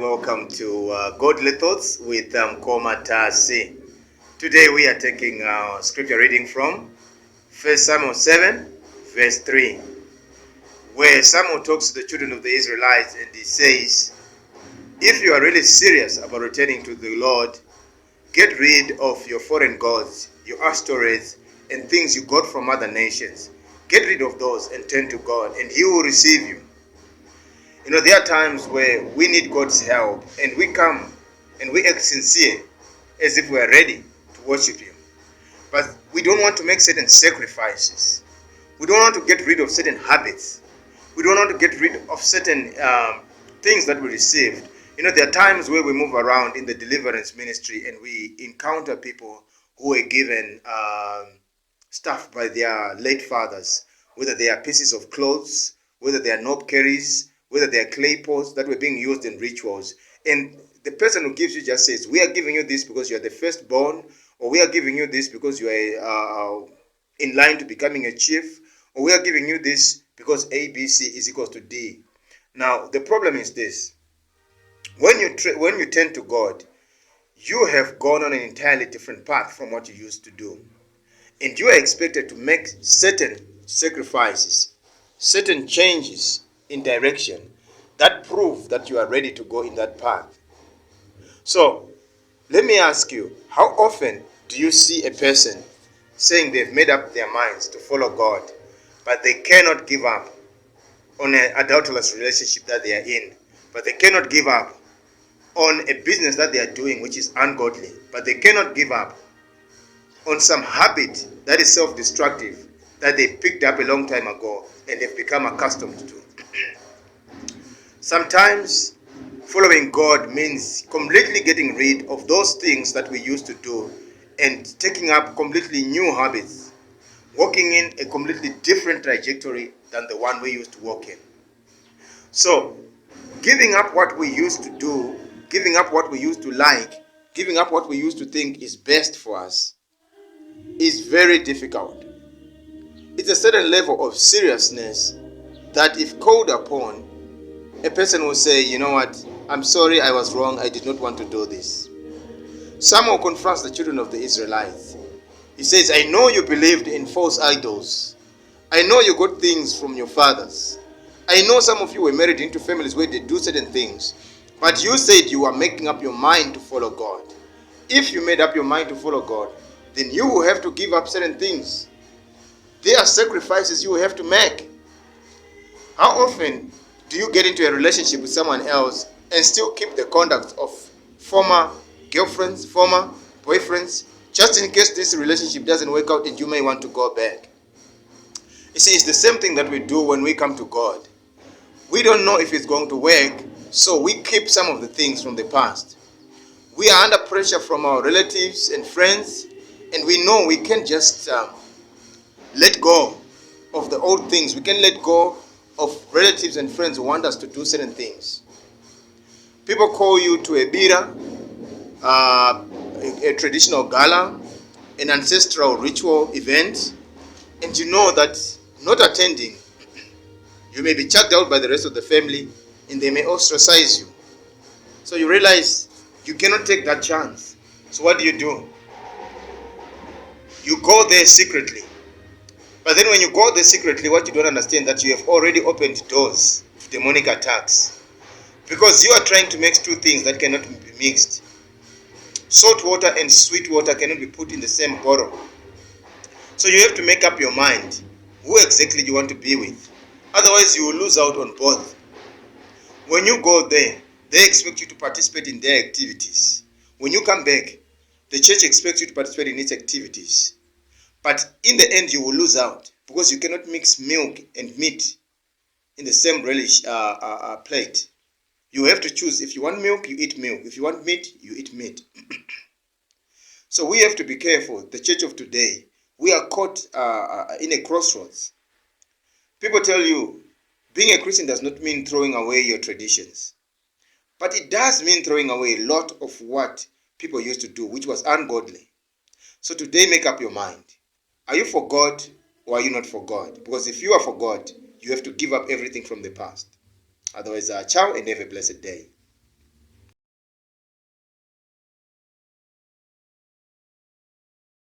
welcome to Godly Thoughts with Koma Tasi. Today we are taking scripture reading from 1 Samuel 7, verse 3, where Samuel talks to the children of the Israelites and he says, if you are really serious about returning to the Lord, get rid of your foreign gods, your Ashtoreths, and things you got from other nations. Get rid of those and turn to God, and He will receive you. You know, there are times where we need God's help, and we come and we act sincere as if we are ready to worship Him. But we don't want to make certain sacrifices. We don't want to get rid of certain habits. We don't want to get rid of certain things that we received. You know, there are times where we move around in the deliverance ministry and we encounter people who were given stuff by their late fathers, whether they are pieces of clothes, whether they are knob carries, whether they are clay pots that were being used in rituals. And the person who gives you just says, we are giving you this because you are the firstborn, or we are giving you this because you are in line to becoming a chief, or we are giving you this because ABC is equals to D. Now, the problem is this. When you turn to God, you have gone on an entirely different path from what you used to do. And you are expected to make certain sacrifices, certain changes in direction that prove that you are ready to go in that path. So, let me ask you, how often do you see a person saying they've made up their minds to follow God, but they cannot give up on an adulterous relationship that they are in, but they cannot give up on a business that they are doing which is ungodly, but they cannot give up on some habit that is self-destructive that they picked up a long time ago and they've become accustomed to? Sometimes following God means completely getting rid of those things that we used to do and taking up completely new habits, walking in a completely different trajectory than the one we used to walk in. So, giving up what we used to do, giving up what we used to like, giving up what we used to think is best for us is very difficult. It's a certain level of seriousness that if called upon, a person will say, you know what, I'm sorry, I was wrong, I did not want to do this. Samuel confronts the children of the Israelites. He says, I know you believed in false idols. I know you got things from your fathers. I know some of you were married into families where they do certain things. But you said you are making up your mind to follow God. If you made up your mind to follow God, then you will have to give up certain things. There are sacrifices you will have to make. How often do you get into a relationship with someone else and still keep the conduct of former girlfriends, former boyfriends, just in case this relationship doesn't work out and you may want to go back? You see, it's the same thing that we do when we come to God. We don't know if it's going to work, so we keep some of the things from the past. We are under pressure from our relatives and friends, and we know we can't just let go of the old things. We can let go of relatives and friends who want us to do certain things. People call you to a bira, a traditional gala, an ancestral ritual event, and you know that not attending, you may be chucked out by the rest of the family and they may ostracize you. So you realize you cannot take that chance. So what do? You go there secretly. But then when you go there secretly, what you don't understand that you have already opened doors to demonic attacks. Because you are trying to mix two things that cannot be mixed. Salt water and sweet water cannot be put in the same bottle. So you have to make up your mind who exactly you want to be with. Otherwise you will lose out on both. When you go there, they expect you to participate in their activities. When you come back, the church expects you to participate in its activities. But in the end, you will lose out because you cannot mix milk and meat in the same relish plate. You have to choose. If you want milk, you eat milk. If you want meat, you eat meat. So we have to be careful. The church of today, we are caught in a crossroads. People tell you, being a Christian does not mean throwing away your traditions. But it does mean throwing away a lot of what people used to do, which was ungodly. So today, make up your mind. Are you for God or are you not for God? Because if you are for God, you have to give up everything from the past. Otherwise, ciao and have a blessed day.